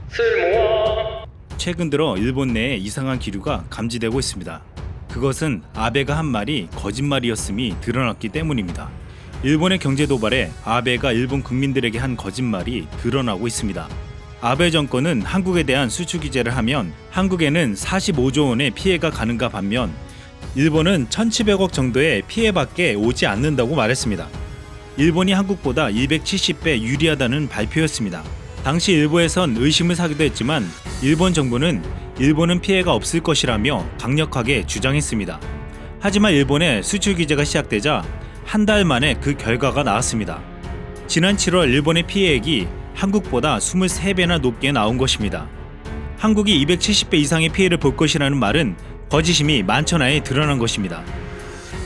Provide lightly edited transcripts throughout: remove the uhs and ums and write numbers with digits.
쓸모아. 최근 들어 일본 내에 이상한 기류가 감지되고 있습니다. 그것은 아베가 한 말이 거짓말이었음이 드러났기 때문입니다. 일본의 경제 도발에 아베가 일본 국민들에게 한 거짓말이 드러나고 있습니다. 아베 정권은 한국에 대한 수출 규제를 하면 한국에는 45조 원의 피해가 가는가 반면 일본은 1,700억 정도의 피해밖에 오지 않는다고 말했습니다. 일본이 한국보다 270배 유리하다는 발표였습니다. 당시 일부에선 의심을 사기도 했지만 일본 정부는 일본은 피해가 없을 것이라며 강력하게 주장했습니다. 하지만 일본의 수출 규제가 시작되자 한 달 만에 그 결과가 나왔습니다. 지난 7월 일본의 피해액이 한국보다 23배나 높게 나온 것입니다. 한국이 270배 이상의 피해를 볼 것이라는 말은 거짓임이 만천하에 드러난 것입니다.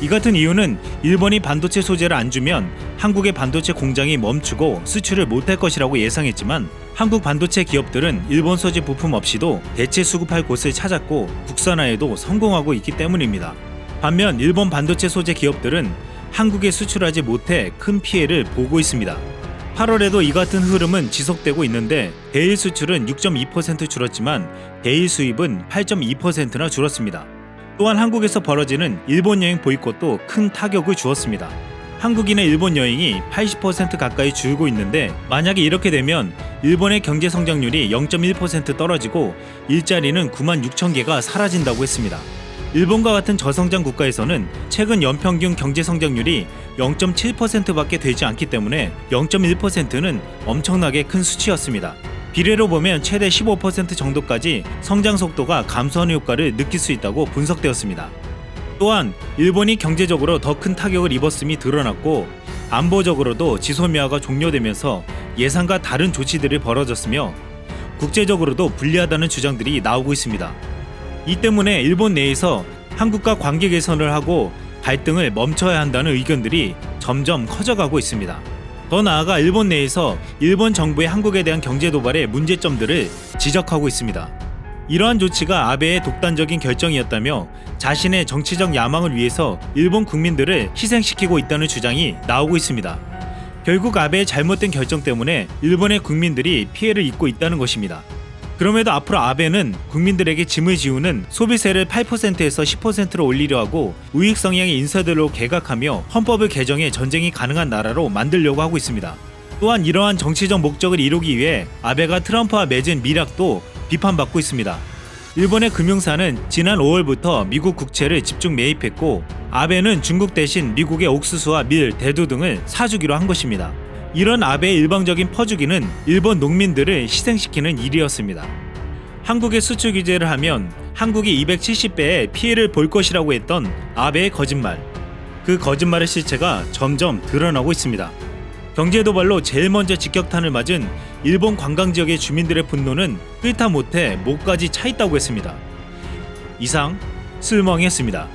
이 같은 이유는 일본이 반도체 소재를 안 주면 한국의 반도체 공장이 멈추고 수출을 못할 것이라고 예상했지만 한국 반도체 기업들은 일본 소재 부품 없이도 대체 수급할 곳을 찾았고 국산화에도 성공하고 있기 때문입니다. 반면 일본 반도체 소재 기업들은 한국에 수출하지 못해 큰 피해를 보고 있습니다. 8월에도 이 같은 흐름은 지속되고 있는데 대일 수출은 6.2% 줄었지만 대일 수입은 8.2%나 줄었습니다. 또한 한국에서 벌어지는 일본 여행 보이콧도 큰 타격을 주었습니다. 한국인의 일본 여행이 80% 가까이 줄고 있는데 만약에 이렇게 되면 일본의 경제 성장률이 0.1% 떨어지고 일자리는 9만 6천 개가 사라진다고 했습니다. 일본과 같은 저성장 국가에서는 최근 연평균 경제 성장률이 0.7%밖에 되지 않기 때문에 0.1%는 엄청나게 큰 수치였습니다. 비례로 보면 최대 15% 정도까지 성장 속도가 감소하는 효과를 느낄 수 있다고 분석되었습니다. 또한 일본이 경제적으로 더 큰 타격을 입었음이 드러났고 안보적으로도 지소미아가 종료되면서 예상과 다른 조치들이 벌어졌으며 국제적으로도 불리하다는 주장들이 나오고 있습니다. 이 때문에 일본 내에서 한국과 관계 개선을 하고 갈등을 멈춰야 한다는 의견들이 점점 커져가고 있습니다. 더 나아가 일본 내에서 일본 정부의 한국에 대한 경제 도발의 문제점들을 지적하고 있습니다. 이러한 조치가 아베의 독단적인 결정이었다며 자신의 정치적 야망을 위해서 일본 국민들을 희생시키고 있다는 주장이 나오고 있습니다. 결국 아베의 잘못된 결정 때문에 일본의 국민들이 피해를 입고 있다는 것입니다. 그럼에도 앞으로 아베는 국민들에게 짐을 지우는 소비세를 8%에서 10%로 올리려 하고 우익 성향의 인사들로 개각하며 헌법을 개정해 전쟁이 가능한 나라로 만들려고 하고 있습니다. 또한 이러한 정치적 목적을 이루기 위해 아베가 트럼프와 맺은 밀약도 비판받고 있습니다. 일본의 금융사는 지난 5월부터 미국 국채를 집중 매입했고 아베는 중국 대신 미국의 옥수수와 밀, 대두 등을 사주기로 한 것입니다. 이런 아베의 일방적인 퍼주기는 일본 농민들을 희생시키는 일이었습니다. 한국에 수출 규제를 하면 한국이 270배의 피해를 볼 것이라고 했던 아베의 거짓말. 그 거짓말의 실체가 점점 드러나고 있습니다. 경제 도발로 제일 먼저 직격탄을 맞은 일본 관광지역의 주민들의 분노는 끓다 못해 목까지 차 있다고 했습니다. 이상 술멍이었습니다.